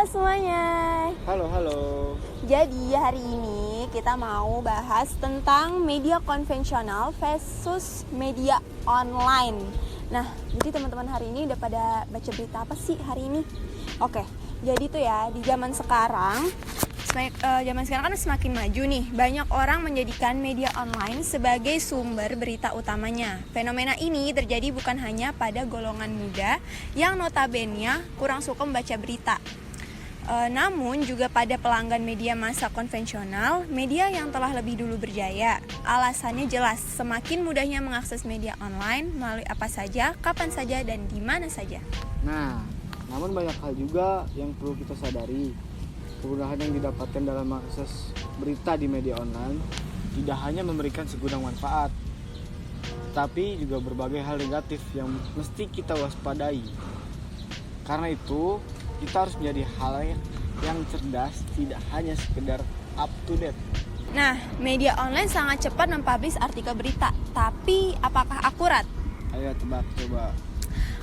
Halo semuanya. Halo, halo. Jadi hari ini kita mau bahas tentang media konvensional versus media online. Nah, jadi teman-teman hari ini udah pada baca berita apa sih hari ini? Oke, jadi tuh ya di zaman sekarang kan semakin maju nih. Banyak orang menjadikan media online sebagai sumber berita utamanya. Fenomena ini terjadi bukan hanya pada golongan muda yang notabene kurang suka membaca berita. Namun juga pada pelanggan media massa konvensional, media yang telah lebih dulu berjaya. Alasannya jelas, semakin mudahnya mengakses media online melalui apa saja, kapan saja, dan di mana saja. Nah, namun banyak hal juga yang perlu kita sadari. Kemudahan yang didapatkan dalam mengakses berita di media online tidak hanya memberikan segudang manfaat, tapi juga berbagai hal negatif yang mesti kita waspadai. Karena itu, kita harus menjadi halayak yang cerdas, tidak hanya sekedar up to date. Nah, media online sangat cepat mempublish artikel berita, tapi apakah akurat? Ayo tebak, coba.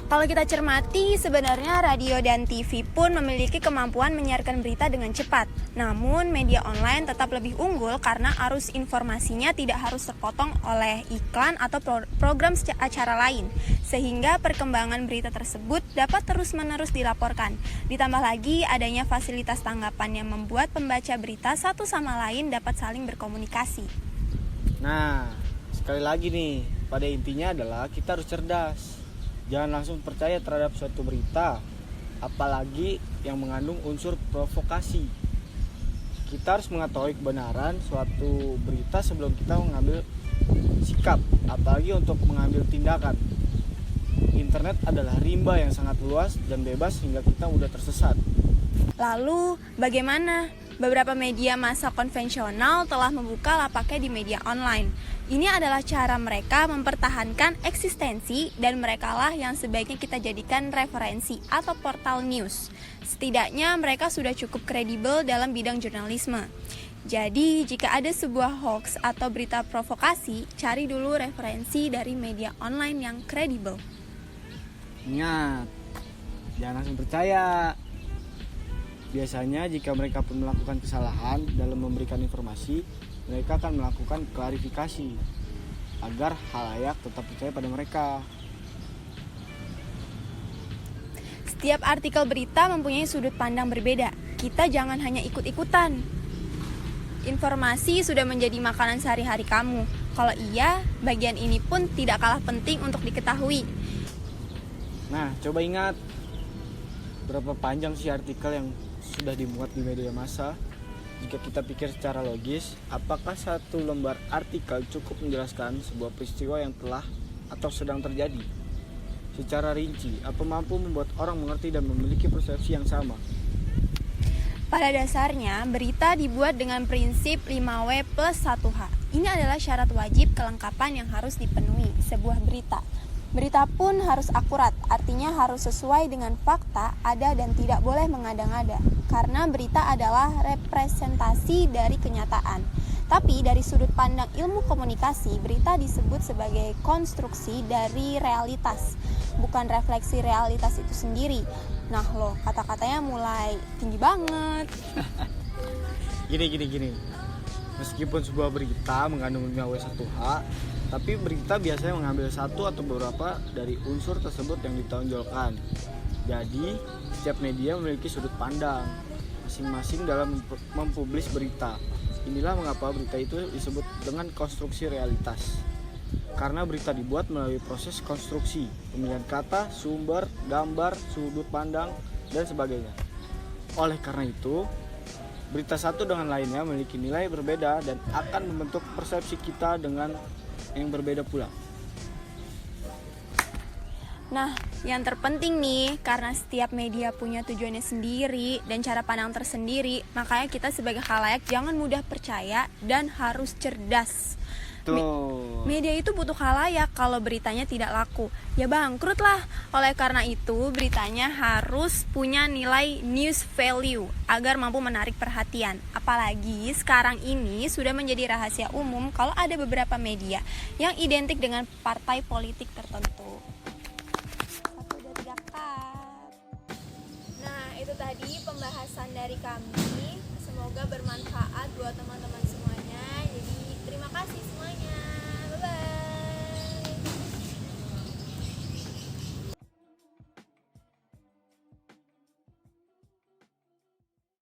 Kalau kita cermati, sebenarnya radio dan TV pun memiliki kemampuan menyiarkan berita dengan cepat. Namun, media online tetap lebih unggul karena arus informasinya tidak harus terpotong oleh iklan atau program acara lain, sehingga perkembangan berita tersebut dapat terus-menerus dilaporkan. Ditambah lagi adanya fasilitas tanggapan yang membuat pembaca berita satu sama lain dapat saling berkomunikasi. Nah, sekali lagi nih, pada intinya adalah kita harus cerdas. Jangan langsung percaya terhadap suatu berita, apalagi yang mengandung unsur provokasi. Kita harus mengetahui kebenaran suatu berita sebelum kita mengambil sikap, apalagi untuk mengambil tindakan. Internet adalah rimba yang sangat luas dan bebas hingga kita mudah tersesat. Lalu, bagaimana? Beberapa media massa konvensional telah membuka lapaknya di media online. Ini adalah cara mereka mempertahankan eksistensi dan merekalah yang sebaiknya kita jadikan referensi atau portal news. Setidaknya mereka sudah cukup kredibel dalam bidang jurnalisme. Jadi, jika ada sebuah hoax atau berita provokasi, cari dulu referensi dari media online yang kredibel. Ingat, jangan langsung percaya. Biasanya jika mereka pun melakukan kesalahan dalam memberikan informasi, mereka akan melakukan klarifikasi agar khalayak tetap percaya pada mereka. Setiap artikel berita mempunyai sudut pandang berbeda. Kita jangan hanya ikut-ikutan. Informasi sudah menjadi makanan sehari-hari kamu. Kalau iya, bagian ini pun tidak kalah penting untuk diketahui. Nah, coba ingat, berapa panjang sih artikel yang sudah dimuat di media massa? Jika kita pikir secara logis, apakah satu lembar artikel cukup menjelaskan sebuah peristiwa yang telah atau sedang terjadi? Secara rinci, apa mampu membuat orang mengerti dan memiliki persepsi yang sama? Pada dasarnya, berita dibuat dengan prinsip 5W plus 1H. Ini adalah syarat wajib kelengkapan yang harus dipenuhi sebuah berita. Berita pun harus akurat, artinya harus sesuai dengan fakta, ada dan tidak boleh mengada-ngada. Karena berita adalah representasi dari kenyataan. Tapi dari sudut pandang ilmu komunikasi, berita disebut sebagai konstruksi dari realitas, bukan refleksi realitas itu sendiri. Nah loh, kata-katanya mulai tinggi banget. Gini. Meskipun sebuah berita mengandung 5W1H, tapi berita biasanya mengambil satu atau beberapa dari unsur tersebut yang ditonjolkan. Jadi, setiap media memiliki sudut pandang masing-masing dalam mempublish berita. Inilah mengapa berita itu disebut dengan konstruksi realitas. Karena berita dibuat melalui proses konstruksi, pemilihan kata, sumber, gambar, sudut pandang, dan sebagainya. Oleh karena itu, berita satu dengan lainnya memiliki nilai berbeda dan akan membentuk persepsi kita dengan yang berbeda pula. Nah, yang terpenting nih, karena setiap media punya tujuannya sendiri dan cara pandang tersendiri, makanya kita sebagai khalayak jangan mudah percaya dan harus cerdas. Media itu butuh khalayak, kalau beritanya tidak laku, ya bangkrut lah. Oleh karena itu, beritanya harus punya nilai news value agar mampu menarik perhatian. Apalagi sekarang ini sudah menjadi rahasia umum kalau ada beberapa media yang identik dengan partai politik tertentu. 1, 2, 3, cut. Nah, itu tadi tadi pembahasan dari kami. Semoga bermanfaat